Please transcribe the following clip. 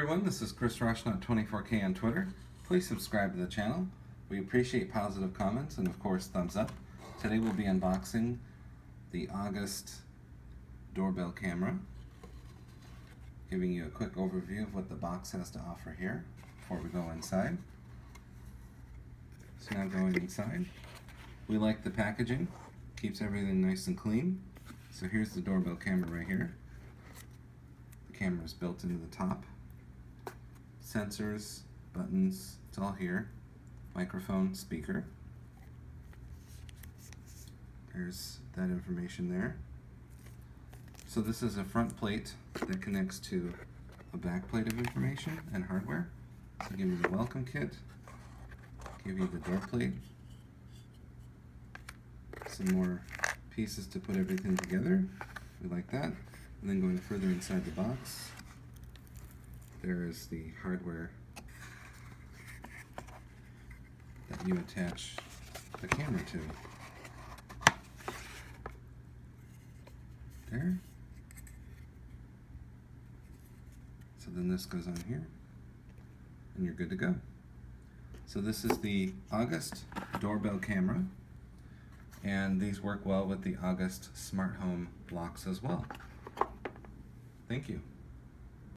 everyone, this is Chris Rushnut24K on Twitter. Please subscribe to the channel. We appreciate positive comments and of course thumbs up. Today we'll be unboxing the August doorbell camera, giving you a quick overview of what the box has to offer here before we go inside. So now going inside, we like the packaging, keeps everything nice and clean. So here's the doorbell camera right here. The camera is built into the top. Sensors, buttons, it's all here. Microphone, speaker. There's that information there. So this is a front plate that connects to a back plate of information and hardware. So give you the welcome kit, give you the door plate, some more pieces to put everything together. We like that. And then going further inside the box, there is the hardware that you attach the camera to. There. So then this goes on here, and you're good to go. So this is the August doorbell camera, and these work well with the August smart home locks as well. Thank you.